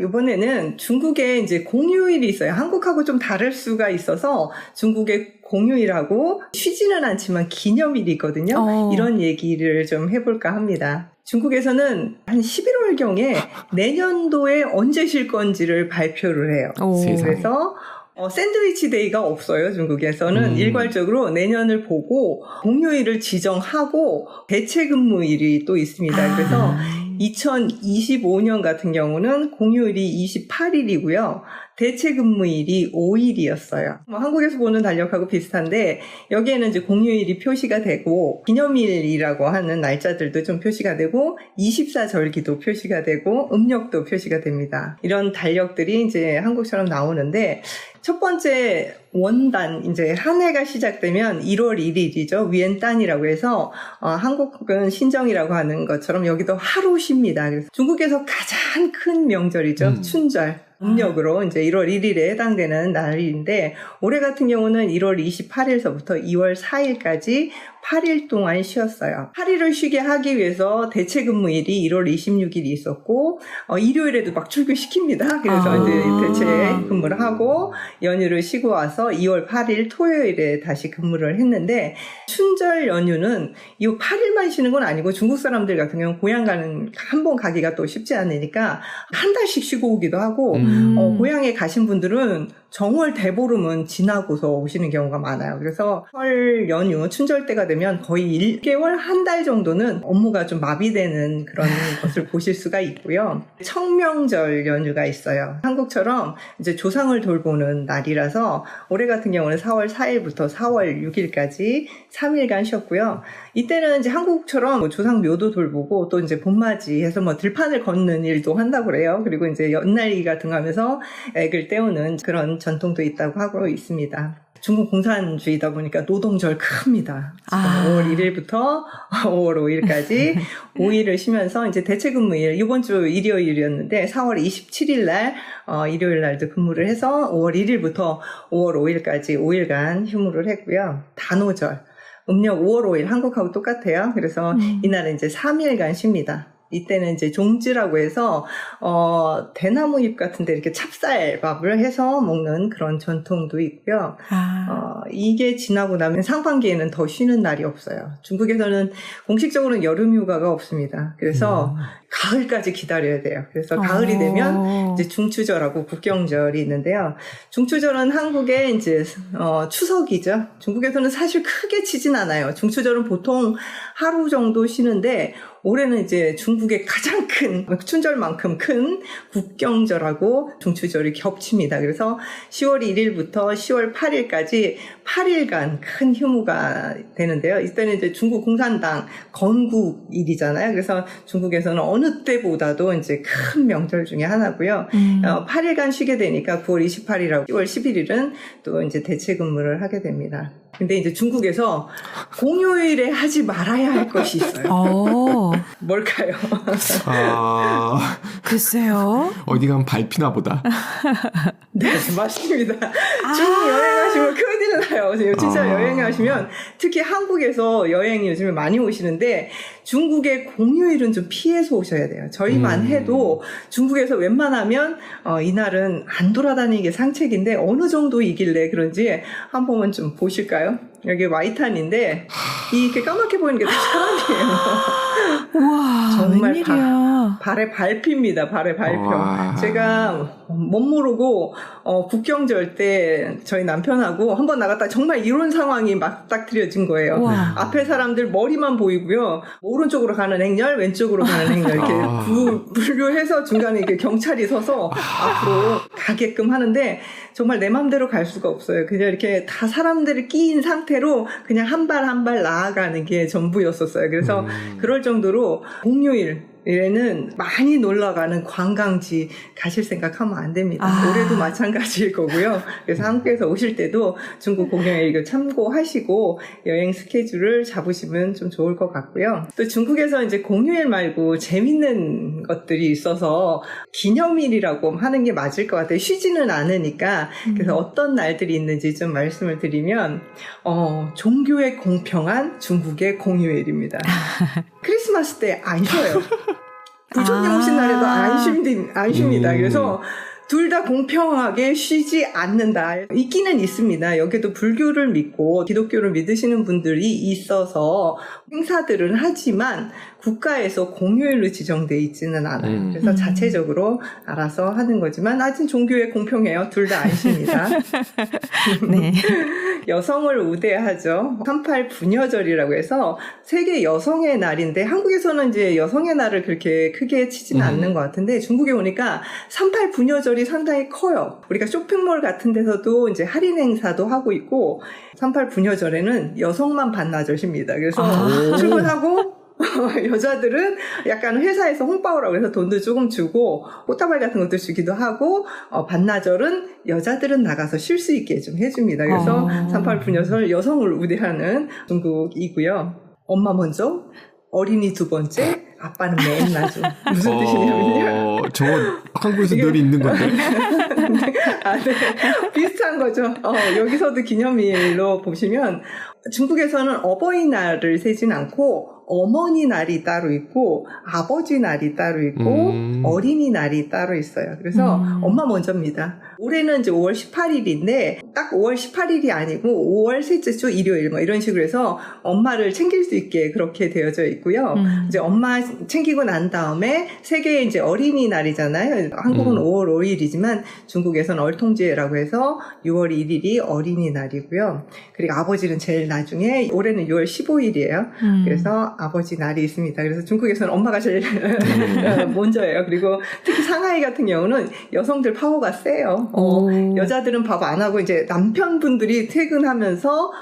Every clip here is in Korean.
이번에는 중국에 이제 공휴일이 있어요. 한국하고 좀 다를 수가 있어서 중국의 공휴일하고 쉬지는 않지만 기념일이 있거든요. 이런 얘기를 좀 해볼까 합니다. 중국에서는 한 11월경에 내년도에 언제 쉴 건지를 발표를 해요. 그래서 샌드위치 데이가 없어요. 중국에서는 일괄적으로 내년을 보고 공휴일을 지정하고 대체 근무일이 또 있습니다. 그래서 2025년 같은 경우는 공휴일이 28일이고요. 대체 근무일이 5일이었어요. 한국에서 보는 달력하고 비슷한데 여기에는 이제 공휴일이 표시가 되고 기념일이라고 하는 날짜들도 좀 표시가 되고 24절기도 표시가 되고 음력도 표시가 됩니다. 이런 달력들이 이제 한국처럼 나오는데 첫 번째 원단, 이제 한 해가 시작되면 1월 1일이죠. 위엔단이라고 해서 한국은 신정이라고 하는 것처럼 여기도 하루 쉽니다. 그래서 중국에서 가장 큰 명절이죠. 춘절. 음력으로 이제 1월 1일에 해당되는 날인데 올해 같은 경우는 1월 28일서부터 2월 4일까지 8일 동안 쉬었어요. 8일을 쉬게 하기 위해서 대체 근무일이 1월 26일이 있었고 일요일에도 막 출근시킵니다. 그래서 이제 대체 근무를 하고 연휴를 쉬고 와서 2월 8일 토요일에 다시 근무를 했는데 춘절 연휴는 이 8일만 쉬는 건 아니고 중국 사람들 같은 경우는 고향 가는 한 번 가기가 또 쉽지 않으니까 한 달씩 쉬고 오기도 하고 고향에 가신 분들은 정월 대보름은 지나고서 오시는 경우가 많아요. 그래서 설 연휴, 춘절 때가 되면 거의 1개월, 한 달 정도는 업무가 좀 마비되는 그런 것을 보실 수가 있고요. 청명절 연휴가 있어요. 한국처럼 이제 조상을 돌보는 날이라서 올해 같은 경우는 4월 4일부터 4월 6일까지 3일간 쉬었고요. 이때는 이제 한국처럼 조상 묘도 돌보고 또 이제 봄맞이해서 들판을 걷는 일도 한다고 그래요. 그리고 이제 연날기 같은 거 하면서 애를 때우는 그런 전통도 있다고 하고 있습니다. 중국 공산주의다 보니까 노동절 큽니다. 5월 1일부터 5월 5일까지 5일을 쉬면서 이제 대체 근무일, 이번 주 일요일이었는데 4월 27일 날 일요일 날도 근무를 해서 5월 1일부터 5월 5일까지 5일간 휴무를 했고요. 단오절, 음력 5월 5일 한국하고 똑같아요. 그래서 이날은 이제 3일간 쉽니다. 이때는 이제 종지라고 해서 대나무 잎 같은데 이렇게 찹쌀밥을 해서 먹는 그런 전통도 있고요. 이게 지나고 나면 상반기에는 더 쉬는 날이 없어요. 중국에서는 공식적으로는 여름 휴가가 없습니다. 그래서 가을까지 기다려야 돼요. 그래서 가을이 되면 이제 중추절하고 국경절이 있는데요. 중추절은 한국의 이제 추석이죠. 중국에서는 사실 크게 치진 않아요. 중추절은 보통 하루 정도 쉬는데 올해는 이제 중국의 가장 큰 춘절만큼 큰 국경절하고 중추절이 겹칩니다. 그래서 10월 1일부터 10월 8일까지 8일간 큰 휴무가 되는데요. 이때는 이제 중국 공산당 건국일이잖아요. 그래서 중국에서는 어느 때보다도 이제 큰 명절 중에 하나고요. 8일간 쉬게 되니까 9월 28일하고 10월 11일은 또 이제 대체 근무를 하게 됩니다. 근데 이제 중국에서 공휴일에 하지 말아야 할 것이 있어요. 뭘까요? 글쎄요. 어디 가면 밟히나 보다. 네, 맞습니다. 중국 여행하시면 큰일 나요. 진짜 여행하시면 특히 한국에서 여행 요즘에 많이 오시는데 중국의 공휴일은 좀 피해서 오셔야 돼요. 저희만 해도 중국에서 웬만하면 이날은 안 돌아다니는 게 상책인데 어느 정도이길래 그런지 한 번만 좀 보실까요? 여기 와이탄인데 이렇게 까맣게 보이는 게 다 사람이에요. 우와, 정말 웬일이야. 발에 밟힙니다. 발에 밟혀. 제가 못 모르고 국경절 때 저희 남편하고 한번 나갔다 정말 이런 상황이 맞닥뜨려진 거예요. 우와. 앞에 사람들 머리만 보이고요. 오른쪽으로 가는 행렬, 왼쪽으로 가는 행렬 이렇게 분류해서 중간에 이렇게 경찰이 서서 앞으로 가게끔 하는데 정말 내 맘대로 갈 수가 없어요. 그냥 이렇게 다 사람들이 끼인 상태로 그냥 한 발 한 발 나아가는 게 전부였었어요. 그래서 그럴 정도로 공휴일에는 많이 놀러가는 관광지 가실 생각하면 안 됩니다. 올해도 마찬가지일 거고요. 그래서 한국에서 오실 때도 중국 공휴일 이거 참고하시고 여행 스케줄을 잡으시면 좀 좋을 것 같고요. 또 중국에서 이제 공휴일 말고 재밌는 것들이 있어서 기념일이라고 하는 게 맞을 것 같아요. 쉬지는 않으니까. 그래서 어떤 날들이 있는지 좀 말씀을 드리면 종교에 공평한 중국의 공휴일입니다. 크리스마스 때 안 쉬어요. 부처님 오신 날에도 안쉽니다. 그래서 둘 다 공평하게 쉬지 않는다. 있기는 있습니다. 여기도 불교를 믿고 기독교를 믿으시는 분들이 있어서 행사들은 하지만 국가에서 공휴일로 지정되어 있지는 않아요. 그래서 자체적으로 알아서 하는 거지만 아직 종교에 공평해요. 둘 다 안 쉽니다. 네. 여성을 우대하죠. 38 부녀절이라고 해서 세계 여성의 날인데 한국에서는 이제 여성의 날을 그렇게 크게 치지는 않는 것 같은데 중국에 오니까 38 부녀절이 상당히 커요. 우리가 쇼핑몰 같은 데서도 이제 할인 행사도 하고 있고 38 부녀절에는 여성만 반나절입니다. 그래서 출근하고 여자들은 약간 회사에서 홍바오라고 해서 돈도 조금 주고 꽃다발 같은 것도 주기도 하고 반나절은 여자들은 나가서 쉴 수 있게 좀 해줍니다. 그래서 38 부녀절 여성을 우대하는 중국이고요. 엄마 먼저, 어린이 두 번째, 아빠는 맨 나중. 무슨 뜻이냐면요. 저거 한국에서 늘 있는 건데. 네. 비슷한 거죠. 여기서도 기념일로 보시면 중국에서는 어버이날을 세진 않고 어머니 날이 따로 있고 아버지 날이 따로 있고 어린이날이 따로 있어요. 그래서 엄마 먼저입니다. 올해는 이제 5월 18일인데 딱 5월 18일이 아니고 5월 셋째 주 일요일 뭐 이런 식으로 해서 엄마를 챙길 수 있게 그렇게 되어져 있고요. 이제 엄마 챙기고 난 다음에 세계 이제 어린이날이잖아요. 한국은 5월 5일이지만 중국에서는 얼통제라고 해서 6월 1일이 어린이날이고요. 그리고 아버지는 제일 나중에 올해는 6월 15일이에요. 그래서 아버지 날이 있습니다. 그래서 중국에서는 엄마가 제일 먼저예요. 그리고 특히 상하이 같은 경우는 여성들 파워가 세요. 여자들은 밥 안 하고 이제 남편분들이 퇴근하면서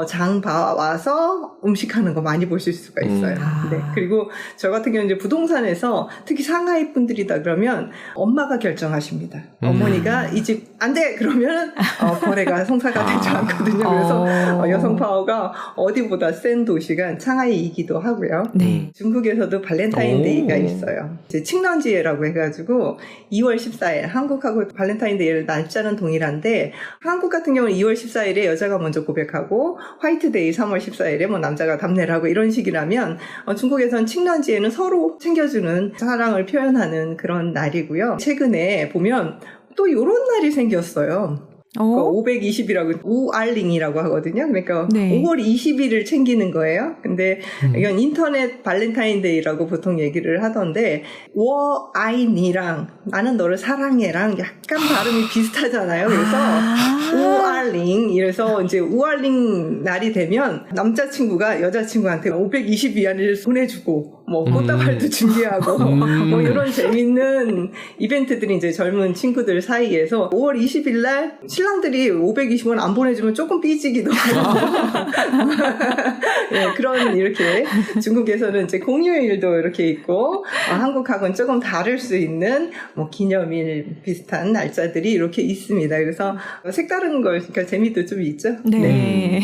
장 봐와서 음식하는 거 많이 보실 수가 있어요. 네. 그리고 저 같은 경우는 이제 부동산에서 특히 상하이 분들이다 그러면 엄마가 결정하십니다. 어머니가 이 집 안 돼! 그러면 거래가 성사가 되지 않거든요. 그래서 여성 파워가 어디보다 센 도시가 상하이이기도 하고요. 네. 중국에서도 발렌타인데이가 있어요. 이제 칭런지에라고 해가지고 2월 14일 한국하고 발렌타인데이를 날짜는 동일한데 한국 같은 경우는 2월 14일에 여자가 먼저 고백하고 화이트데이 3월 14일에 뭐 남자가 답례를 하고 이런 식이라면 중국에서는 칭런지에는 서로 챙겨주는 사랑을 표현하는 그런 날이고요. 최근에 보면 또 이런 날이 생겼어요. 520이라고 우알링이라고 하거든요. 그러니까 네. 5월 20일을 챙기는 거예요. 근데 이건 인터넷 발렌타인데이라고 보통 얘기를 하던데 워아이니랑 나는 너를 사랑해랑 약간 발음이 비슷하잖아요. 그래서 우알링 이래서 이제 우알링 날이 되면 남자친구가 여자친구한테 520위안을 보내주고 뭐 꽃다발도 준비하고 뭐 이런 재밌는 이벤트들이 이제 젊은 친구들 사이에서 5월 20일 날 신랑들이 520원 안 보내주면 조금 삐지기도 하고 네, 그런 이렇게 중국에서는 이제 공휴일도 이렇게 있고 한국하고는 조금 다를 수 있는 뭐 기념일 비슷한 날짜들이 이렇게 있습니다. 그래서 색다른 걸 그러니까 재미도 좀 있죠. 네.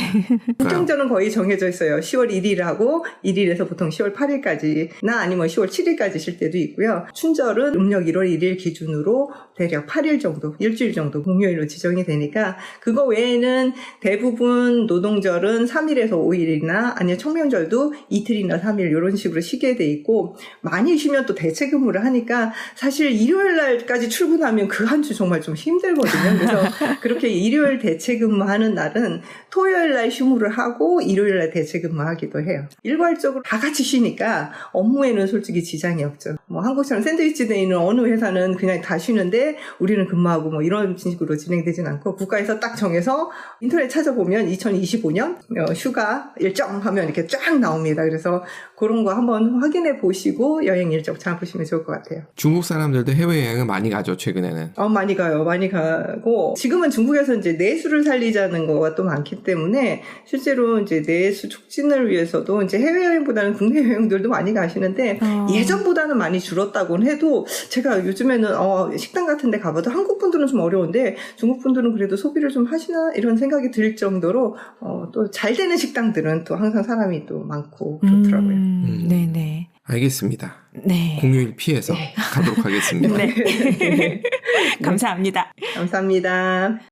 국경절은 거의 정해져 있어요. 10월 1일하고 1일에서 보통 10월 8일까지나 아니면 10월 7일까지 쉴 때도 있고요. 춘절은 음력 1월 1일 기준으로 대략 8일 정도, 일주일 정도 공휴일로 지정이 되니까 그거 외에는 대부분 노동절은 3일에서 5일이나 아니면 청명절도 이틀이나 3일 이런 식으로 쉬게 돼 있고 많이 쉬면 또 대체 근무를 하니까 사실 일요일 날까지 출근하면 그 한 주 정말 좀 힘들거든요. 그래서 그렇게 일요일 대체 근무하는 날은 토요일 날 휴무를 하고 일요일 날 대체 근무하기도 해요. 일괄적으로 다 같이 쉬니까 업무에는 솔직히 지장이 없죠. 뭐 한국처럼 샌드위치 데이는 어느 회사는 그냥 다 쉬는데 우리는 근무하고 뭐 이런 식으로 진행되진 않고 국가에서 딱 정해서 인터넷 찾아보면 2025년 휴가 일정 하면 이렇게 쫙 나옵니다. 그래서 그런 거 한번 확인해 보시고 여행 일정 잡으시면 좋을 것 같아요. 중국 사람들도 해외여행을 많이 가죠, 최근에는. 많이 가요. 많이 가고 지금은 중국에서 이제 내수를 살리자는 거가 또 많기 때문에 실제로 이제 내수 촉진을 위해서도 이제 해외여행보다는 국내 여행들도 많이 가시는데 예전보다는 많이 줄었다고는 해도 제가 요즘에는 식당 같은 데 가봐도 한국 분들은 좀 어려운데 중국 분들은 그래도 소비를 좀 하시나 이런 생각이 들 정도로 또 잘 되는 식당들은 또 항상 사람이 또 많고 그렇더라고요. 네네. 알겠습니다. 네. 공휴일 피해서 가도록 하겠습니다. 네. 감사합니다. 감사합니다.